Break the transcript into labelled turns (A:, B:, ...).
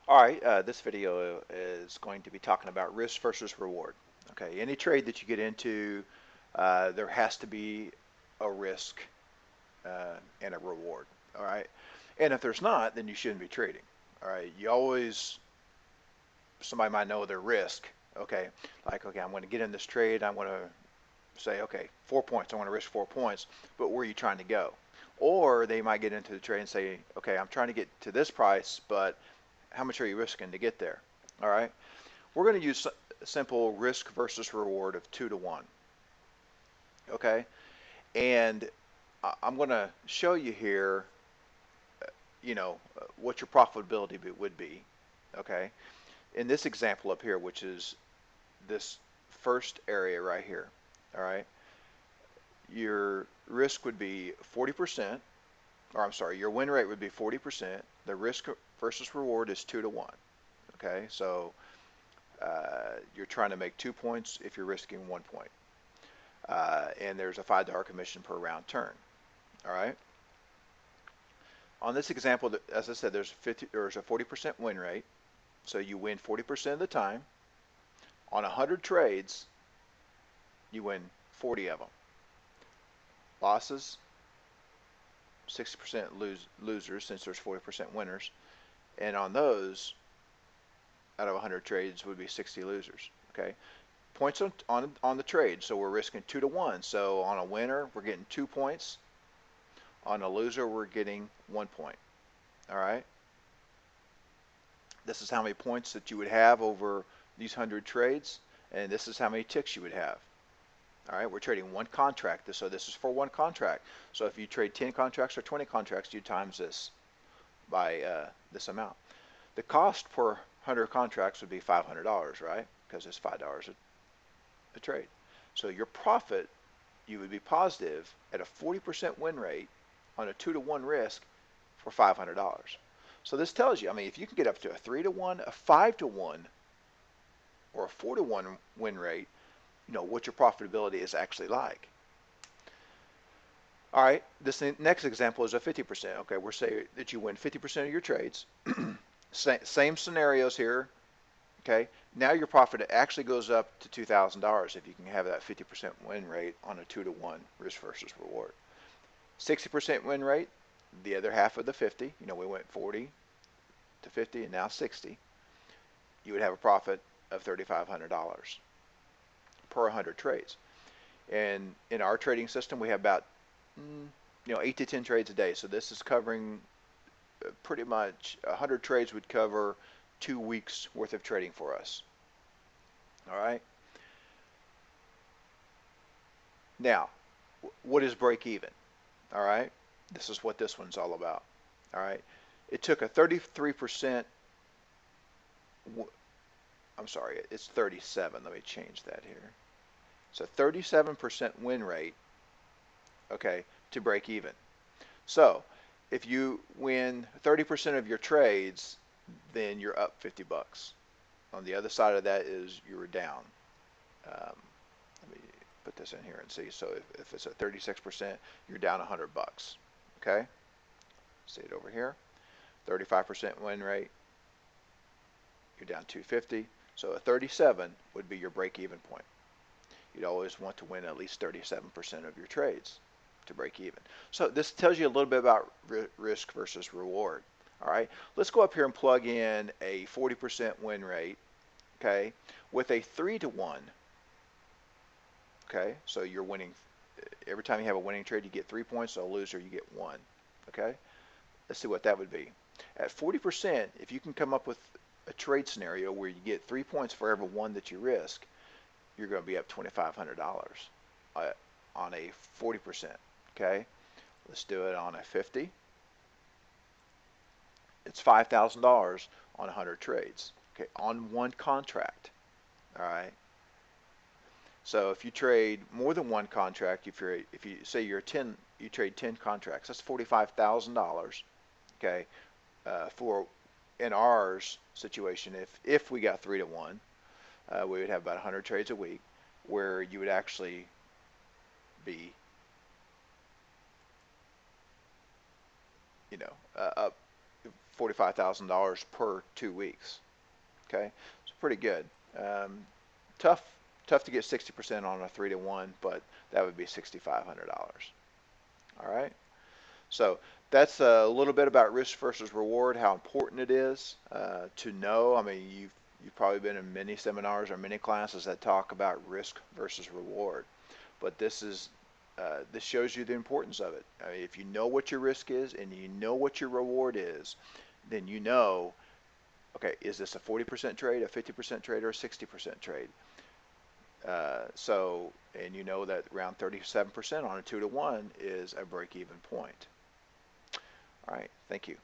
A: All right, this video is going to be talking about risk versus reward. Okay, any trade that you get into, there has to be a risk and a reward. All right, and if there's not, then you shouldn't be trading. All right, you always, somebody might know their risk. Okay, like, okay, I'm going to get in this trade. I'm going to say, okay, 4 points. I want to risk 4 points, but where are you trying to go? Or they might get into the trade and say, okay, I'm trying to get to this price, but how much are you risking to get there? All right. We're going to use a simple risk versus reward of 2 to 1. Okay. And I'm going to show you here, what your profitability would be. Okay. In this example up here, which is this first area right here. All right. Your risk would be 40%, or I'm sorry, your win rate would be 40%. The risk versus reward is 2 to 1. Okay. So you're trying to make 2 points if you're risking 1 point. And there's a $5 commission per round turn. All right. On this example, as I said, there's a 40% win rate, so you win 40% of the time. On 100 trades, you win 40 of them. Losses, 60% losers since there's 40% winners, and on those, out of 100 trades, would be 60 losers. Okay. Points on the trade, so we're risking 2 to 1. So on a winner, we're getting 2 points. On a loser, we're getting 1 point. All right. This is how many points that you would have over these 100 trades, and this is how many ticks you would have. All right, we're trading one contract, so this is for one contract. So if you trade 10 contracts or 20 contracts, you times this by this amount. The cost per 100 contracts would be $500, right? Because it's $5 a trade. So your profit, you would be positive at a 40% win rate on a 2 to 1 risk for $500. So this tells you, I mean, if you can get up to a 3 to 1, a 5 to 1, or a 4 to 1 win rate, what your profitability is actually like. All right, this next example is a 50%. Okay, we're saying that you win 50% of your trades. Same scenarios here. Okay, now your profit actually goes up to $2,000 if you can have that 50% win rate on a 2 to 1 risk versus reward. 60% win rate, the other half of the 50. We went 40 to 50 and now 60. You would have a profit of $3,500 per 100 trades. And in our trading system, we have about 8 to 10 trades a day. So this is covering pretty much 100 trades would cover 2 weeks worth of trading for us. All right. Now, what is break even? All right. This is what this one's all about. All right. It took a 33%. I'm sorry, it's 37. Let me change that here. So 37% win rate, okay, to break even. So if you win 30% of your trades, then you're up 50 bucks. On the other side of that is you were down. Let me put this in here and see. So if it's at 36%, you're down 100 bucks. Okay? See it over here. 35% win rate, you're down 250. So a 37 would be your break-even point. You'd always want to win at least 37% of your trades to break even. So this tells you a little bit about risk versus reward. All right, let's go up here and plug in a 40% win rate, okay, with a 3 to 1. Okay, so you're winning every time you have a winning trade, you get 3 points. So a loser, you get 1. Okay, let's see what that would be. At 40%, if you can come up with a trade scenario where you get 3 points for every one that you risk, you're going to be up $2,500 on a 40%. Okay, let's do it on a 50. It's $5,000 on 100 trades. Okay, on one contract. All right. So if you trade more than one contract, if you say you trade 10 contracts, that's $45,000. Okay, for in ours situation, if we got 3 to 1, we would have about 100 trades a week, where you would actually be, up $45,000 per 2 weeks. Okay, so pretty good. Um, tough, tough to get 60% on a 3-to-1, but that would be $6,500. All right. So that's a little bit about risk versus reward, how important it is to know. I mean, you've probably been in many seminars or many classes that talk about risk versus reward, but this shows you the importance of it. I mean, if you know what your risk is and you know what your reward is, then you know, okay, is this a 40% trade, a 50% trade, or a 60% trade? And you know that around 37% on a 2-to-1 is a break-even point. All right, thank you.